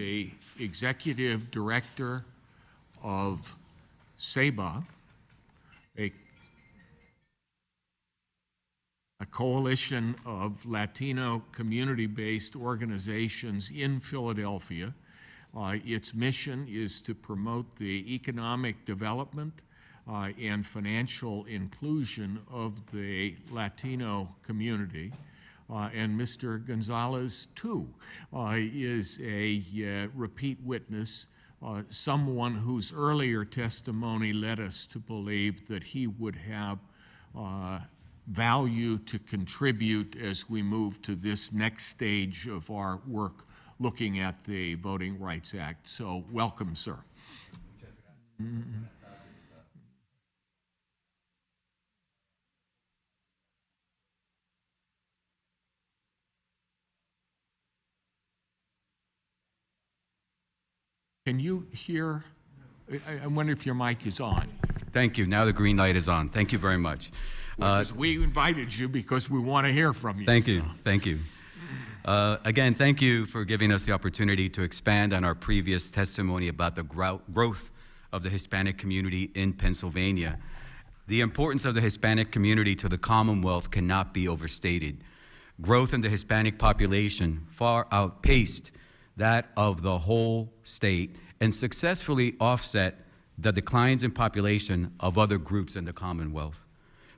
the executive director of Ceiba, a coalition of Latino community-based organizations in Philadelphia. Its mission is to promote the economic development and financial inclusion of the Latino community. And Mr. Gonzalez, too, is a repeat witness, someone whose earlier testimony led us to believe that he would have value to contribute as we move to this next stage of our work looking at the Voting Rights Act. So welcome, sir. Mm-hmm. Can you hear? I wonder if your mic is on. Thank you. Now the green light is on. Thank you very much. We invited you because we want to hear from you. Thank you. Thank you. Again, thank you for giving us the opportunity to expand on our previous testimony about the growth of the Hispanic community in Pennsylvania. The importance of the Hispanic community to the Commonwealth cannot be overstated. Growth in the Hispanic population far outpaced that of the whole state and successfully offset the declines in population of other groups in the Commonwealth.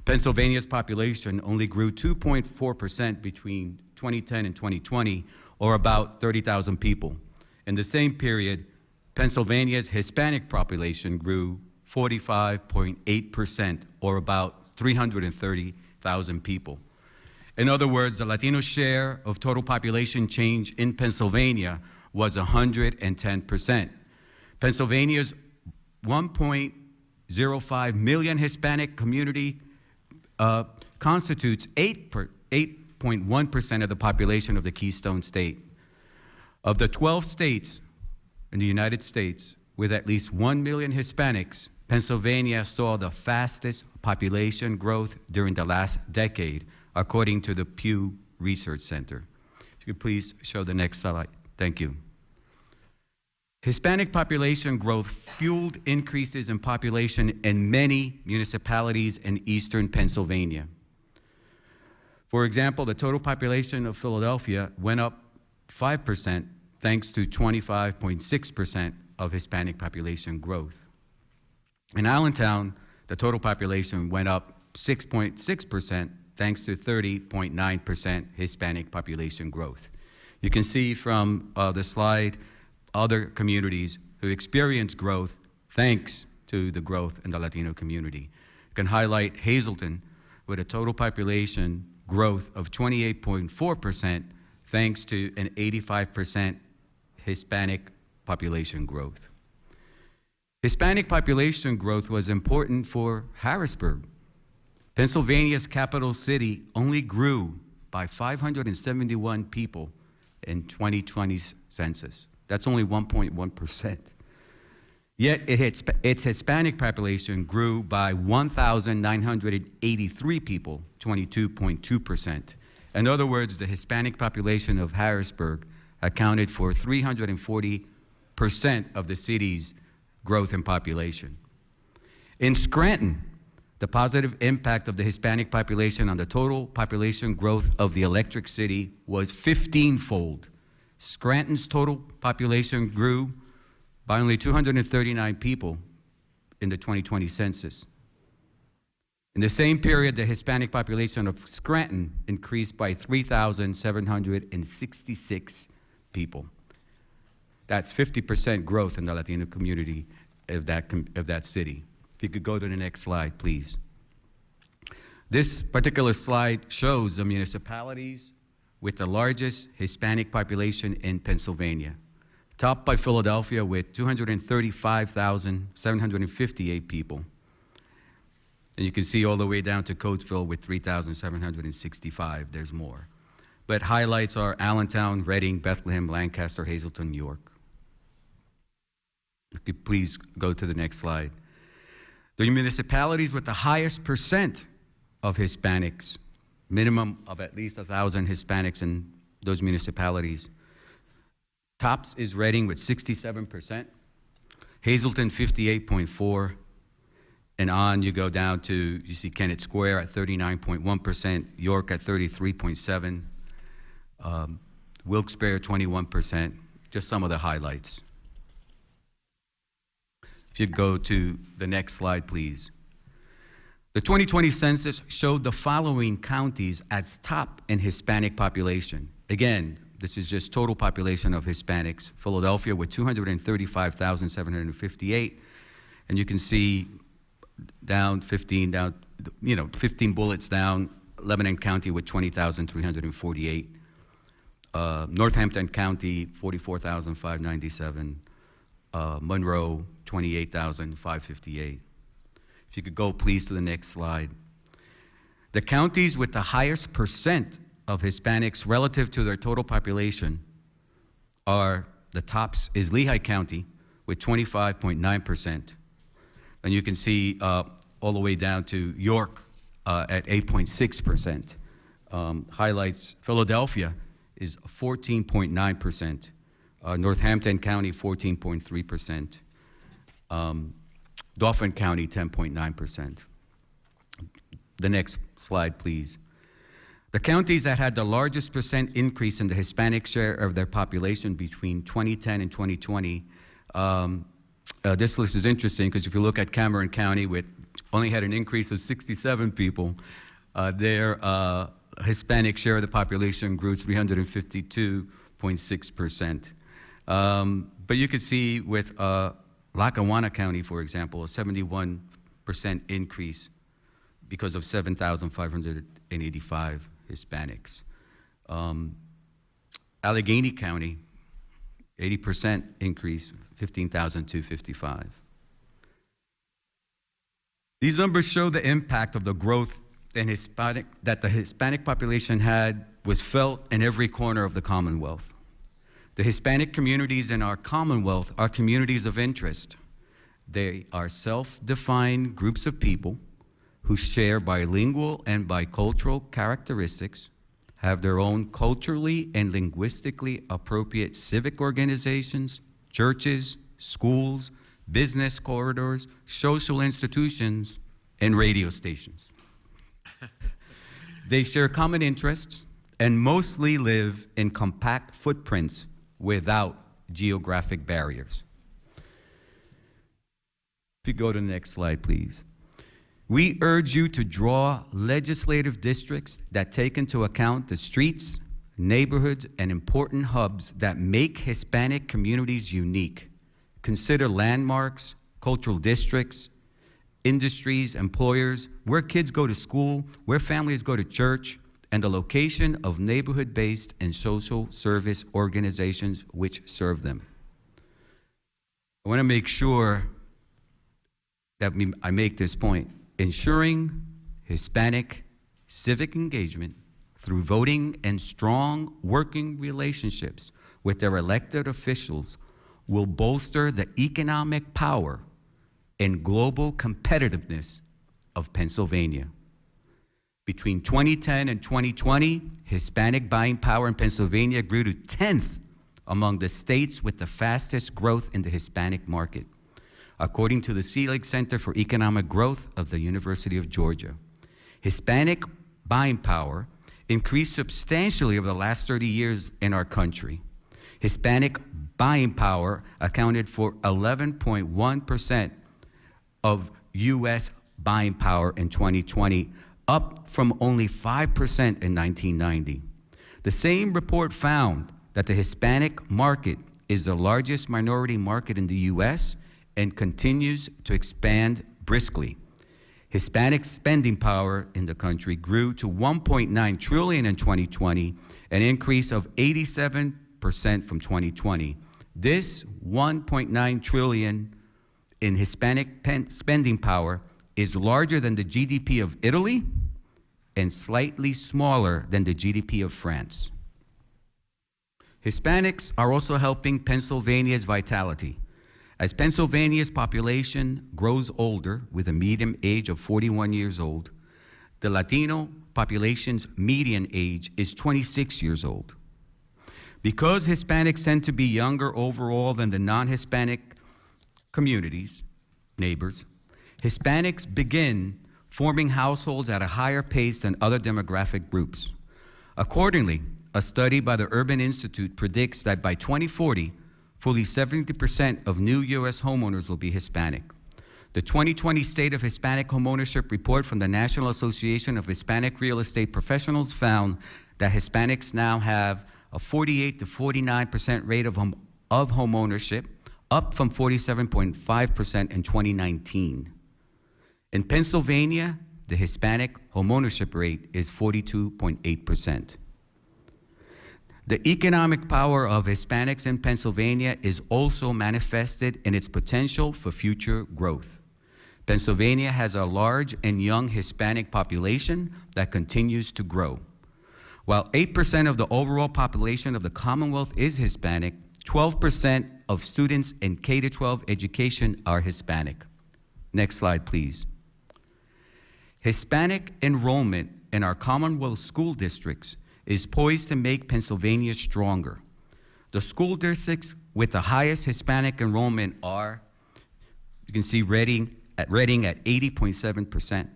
Pennsylvania's population only grew 2.4% between 2010 and 2020, or about 30,000 people. In the same period, Pennsylvania's Hispanic population grew 45.8%, or about 330,000 people. In other words, the Latino share of total population change in Pennsylvania was 110%. Pennsylvania's 1.05 million Hispanic community constitutes 8.1% of the population of the Keystone State. Of the 12 states in the United States with at least 1 million Hispanics, Pennsylvania saw the fastest population growth during the last decade, according to the Pew Research Center. If you could please show the next slide. Thank you. Hispanic population growth fueled increases in population in many municipalities in eastern Pennsylvania. For example, the total population of Philadelphia went up 5% thanks to 25.6% of Hispanic population growth. In Allentown, the total population went up 6.6% thanks to 30.9% Hispanic population growth. You can see from the slide other communities who experienced growth thanks to the growth in the Latino community. You can highlight Hazleton with a total population growth of 28.4% thanks to an 85% Hispanic population growth. Hispanic population growth was important for Harrisburg. Pennsylvania's capital city only grew by 571 people in 2020's census. That's only 1.1%. Yet its Hispanic population grew by 1,983 people, 22.2%. In other words, the Hispanic population of Harrisburg accounted for 340% of the city's growth in population. In Scranton, the positive impact of the Hispanic population on the total population growth of the electric city was 15-fold. Scranton's total population grew by only 239 people in the 2020 census. In the same period, the Hispanic population of Scranton increased by 3,766 people. That's 50% growth in the Latino community of that city. If you could go to the next slide, please. This particular slide shows the municipalities with the largest Hispanic population in Pennsylvania, topped by Philadelphia with 235,758 people. And you can see all the way down to Coatesville with 3,765. There's more. But highlights are Allentown, Reading, Bethlehem, Lancaster, Hazleton, New York. If you could please go to the next slide. The municipalities with the highest percent of Hispanics, minimum of at least 1,000 Hispanics in those municipalities, Tops is Reading with 67%, Hazleton 58.4%, and on you go down to, you see Kennett Square at 39.1%, York at 33.7%, Wilkes-Barre 21%, just some of the highlights. If you go to the next slide, please. The 2020 census showed the following counties as top in Hispanic population. Again, this is just total population of Hispanics. Philadelphia with 235,758, and you can see down 15 bullets down, Lebanon County with 20,348. Northampton County, 44,597. Monroe, 28,558. If you could go, please, to the next slide. The counties with the highest percent of Hispanics relative to their total population are, the tops is Lehigh County with 25.9%. And you can see all the way down to York at 8.6%. Highlights, Philadelphia is 14.9%. Northampton County, 14.3%. Dauphin County, 10.9%. The next slide, please. The counties that had the largest percent increase in the Hispanic share of their population between 2010 and 2020, this list is interesting because if you look at Cameron County, with only had an increase of 67 people, their Hispanic share of the population grew 352.6%. But you could see with Lackawanna County, for example, a 71% increase because of 7,585 Hispanics. Allegheny County, 80% increase, 15,255. These numbers show the impact of the growth in that the Hispanic population was felt in every corner of the Commonwealth. The Hispanic communities in our Commonwealth are communities of interest. They are self-defined groups of people who share bilingual and bicultural characteristics, have their own culturally and linguistically appropriate civic organizations, churches, schools, business corridors, social institutions, and radio stations. They share common interests and mostly live in compact footprints without geographic barriers. If you go to the next slide, please. We urge you to draw legislative districts that take into account the streets, neighborhoods, and important hubs that make Hispanic communities unique. Consider landmarks, cultural districts, industries, employers, where kids go to school, where families go to church, and the location of neighborhood-based and social service organizations which serve them. I want to make sure that I make this point. Ensuring Hispanic civic engagement through voting and strong working relationships with their elected officials will bolster the economic power and global competitiveness of Pennsylvania. Between 2010 and 2020, Hispanic buying power in Pennsylvania grew to 10th among the states with the fastest growth in the Hispanic market, according to the Selig Center for Economic Growth of the University of Georgia. Hispanic buying power increased substantially over the last 30 years in our country. Hispanic buying power accounted for 11.1% of U.S. buying power in 2020, up from only 5% in 1990. The same report found that the Hispanic market is the largest minority market in the U.S. and continues to expand briskly. Hispanic spending power in the country grew to $1.9 trillion in 2020, an increase of 87% from 2020. This $1.9 trillion in Hispanic spending power is larger than the GDP of Italy and slightly smaller than the GDP of France. Hispanics are also helping Pennsylvania's vitality. As Pennsylvania's population grows older with a median age of 41 years old, the Latino population's median age is 26 years old. Because Hispanics tend to be younger overall than the non-Hispanic communities, neighbors, Hispanics begin forming households at a higher pace than other demographic groups. Accordingly, a study by the Urban Institute predicts that by 2040, fully 70% of new U.S. homeowners will be Hispanic. The 2020 State of Hispanic Homeownership report from the National Association of Hispanic Real Estate Professionals found that Hispanics now have a 48 to 49% rate of homeownership, up from 47.5% in 2019. In Pennsylvania, the Hispanic homeownership rate is 42.8%. The economic power of Hispanics in Pennsylvania is also manifested in its potential for future growth. Pennsylvania has a large and young Hispanic population that continues to grow. While 8% of the overall population of the Commonwealth is Hispanic, 12% of students in K-12 education are Hispanic. Next slide, please. Hispanic enrollment in our Commonwealth school districts is poised to make Pennsylvania stronger. The school districts with the highest Hispanic enrollment are, you can see Reading at 80.7%,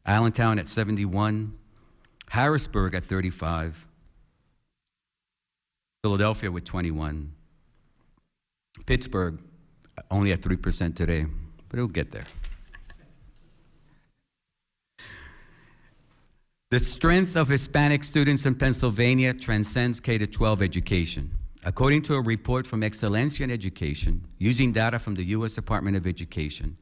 Allentown at 71%, Harrisburg at 35%, Philadelphia with 21%, Pittsburgh only at 3% today, but it'll get there. The strength of Hispanic students in Pennsylvania transcends K-12 education. According to a report from Excelencia in Education, using data from the U.S. Department of Education,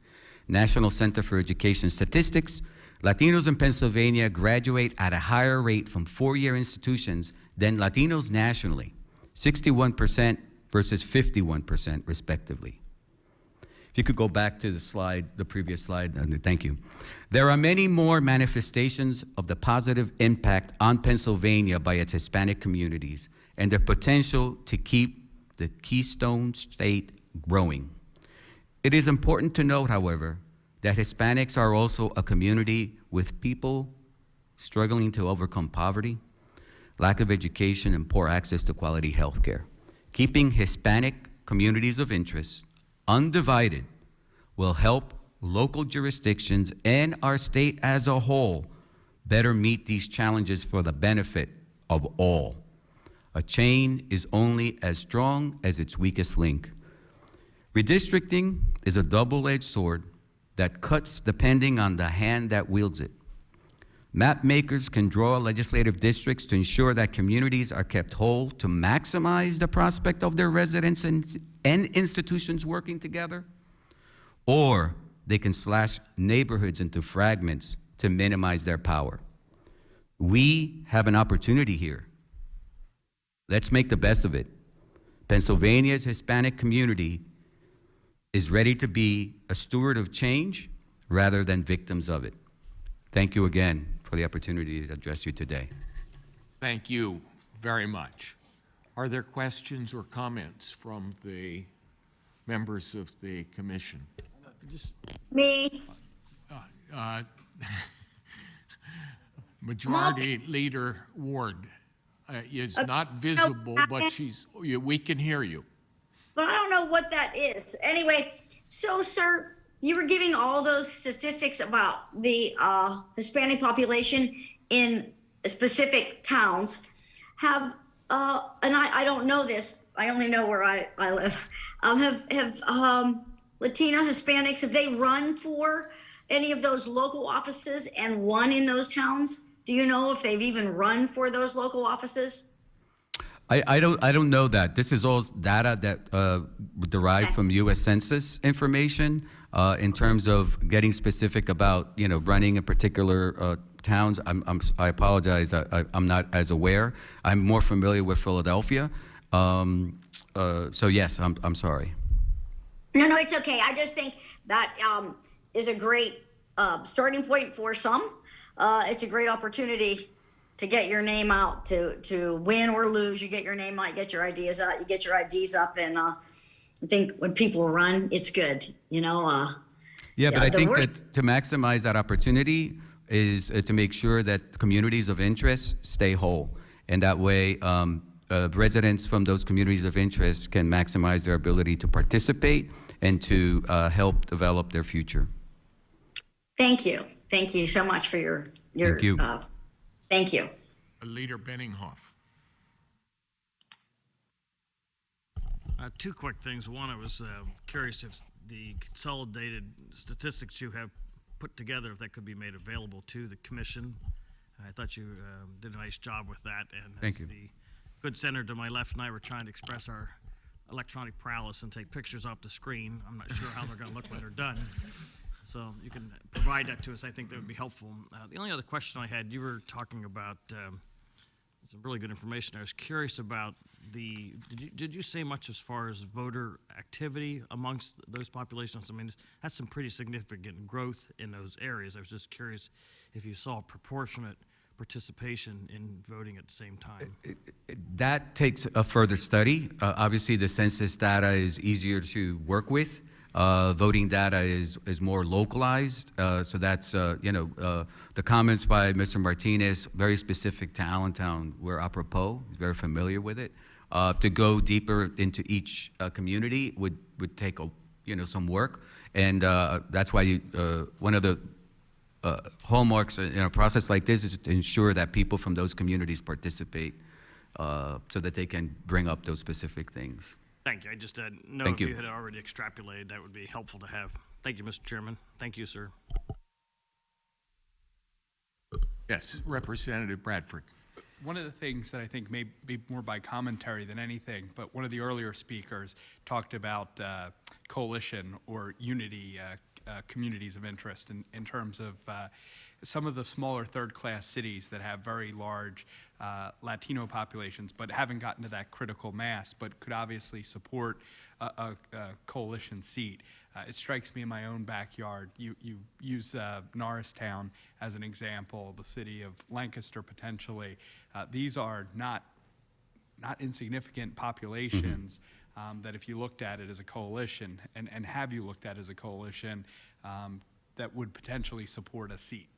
National Center for Education Statistics, Latinos in Pennsylvania graduate at a higher rate from four-year institutions than Latinos nationally, 61% versus 51% respectively. If you could go back to the slide, the previous slide, thank you. There are many more manifestations of the positive impact on Pennsylvania by its Hispanic communities and their potential to keep the Keystone State growing. It is important to note, however, that Hispanics are also a community with people struggling to overcome poverty, lack of education, and poor access to quality health care. Keeping Hispanic communities of interest undivided will help local jurisdictions and our state as a whole better meet these challenges for the benefit of all. A chain is only as strong as its weakest link. Redistricting is a double-edged sword that cuts depending on the hand that wields it. Map makers can draw legislative districts to ensure that communities are kept whole to maximize the prospect of their residents and institutions working together, or they can slash neighborhoods into fragments to minimize their power. We have an opportunity here. Let's make the best of it. Pennsylvania's Hispanic community is ready to be a steward of change rather than victims of it. Thank you again for the opportunity to address you today. Thank you very much. Are there questions or comments from the members of the commission? Me. Majority Leader Ward is not visible, but we can hear you. But I don't know what that is. Anyway, so sir, you were giving all those statistics about the Hispanic population in specific towns. And I don't know this. I only know where I live. Have Latino Hispanics, have they run for any of those local offices and won in those towns? Do you know if they've even run for those local offices? I don't know that. This is all data that derived from U.S. Census information in terms of getting specific about running in particular towns. I apologize. I'm not as aware. I'm more familiar with Philadelphia. So yes, I'm sorry. No, it's okay. I just think that is a great starting point for some. It's a great opportunity to get your name out, to win or lose. You get your name out, you get your ideas out, you get your IDs up, and I think when people run, it's good. Yeah, but I think that to maximize that opportunity is to make sure that communities of interest stay whole, and that way residents from those communities of interest can maximize their ability to participate and to help develop their future. Thank you. Thank you so much for your Thank you. Thank you. Leader Benninghoff. Two quick things. One, I was curious if the consolidated statistics you have put together, if that could be made available to the commission. I thought you did a nice job with that. And Thank as you. the good senator to my left and I were trying to express our electronic prowess and take pictures off the screen, I'm not sure how they're going to look when they're done. So you can provide that to us. I think that would be helpful. The only other question I had, you were talking about some really good information. I was curious about did you say much as far as voter activity amongst those populations? I mean, that's some pretty significant growth in those areas. I was just curious if you saw proportionate participation in voting at the same time. That takes a further study. Obviously, the census data is easier to work with. Voting data is more localized, so that's, the comments by Mr. Martinez, very specific to Allentown, were apropos. He's very familiar with it. To go deeper into each community would take some work, and that's why one of the hallmarks in a process like this is to ensure that people from those communities participate, so that they can bring up those specific things. Thank you. I just didn't know Thank if you. you had already extrapolated. That would be helpful to have. Thank you, Mr. Chairman. Thank you, sir. Yes, Representative Bradford. One of the things that I think may be more by commentary than anything, but one of the earlier speakers talked about coalition or unity communities of interest in terms of some of the smaller third-class cities that have very large Latino populations, but haven't gotten to that critical mass, but could obviously support a coalition seat. It strikes me in my own backyard. You use Norristown as an example, the city of Lancaster potentially. These are not insignificant populations that if you looked at it as a coalition, and have you looked at it as a coalition, that would potentially support a seat.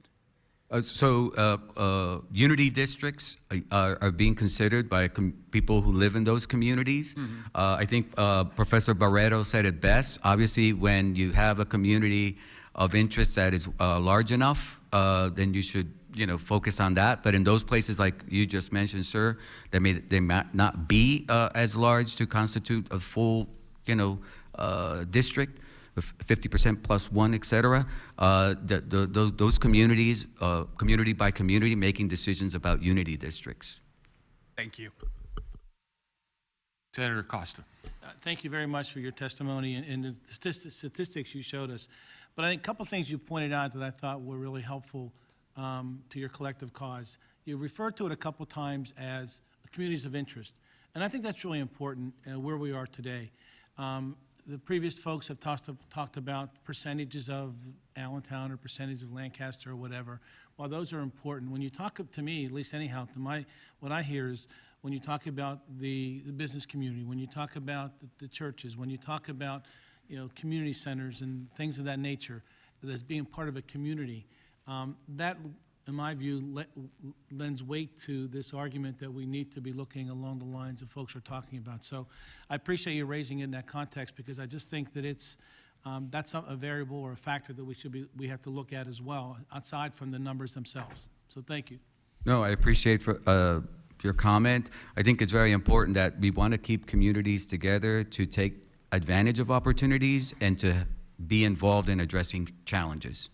Unity districts are being considered by people who live in those communities. I think Professor Barreto said it best. Obviously, when you have a community of interest that is large enough, then you should focus on that. But in those places like you just mentioned, sir, they might not be as large to constitute a full district. 50% plus one, et cetera. Those communities, community by community, making decisions about unity districts. Thank you. Senator Costa. Thank you very much for your testimony and the statistics you showed us. But I think a couple things you pointed out that I thought were really helpful to your collective cause. You referred to it a couple times as communities of interest. And I think that's really important where we are today. The previous folks have talked about percentages of Allentown or percentage of Lancaster or whatever. While those are important, when you talk to me, at least anyhow, what I hear is when you talk about the business community, when you talk about the churches, when you talk about community centers and things of that nature, as being part of a community, that, in my view, lends weight to this argument that we need to be looking along the lines of folks are talking about. So I appreciate you raising it in that context, because I just think that that's a variable or a factor that we have to look at as well, aside from the numbers themselves. So thank you. No, I appreciate your comment. I think it's very important that we want to keep communities together to take advantage of opportunities and to be involved in addressing challenges.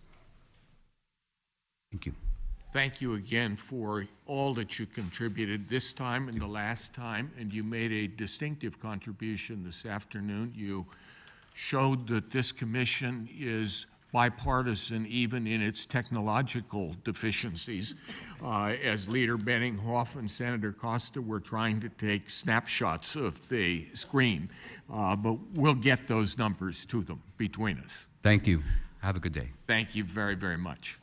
Thank you. Thank you again for all that you contributed this time and the last time, and you made a distinctive contribution this afternoon. You showed that this commission is bipartisan even in its technological deficiencies. As Leader Benninghoff and Senator Costa were trying to take snapshots of the screen, but we'll get those numbers to them between us. Thank you. Have a good day. Thank you very, very much.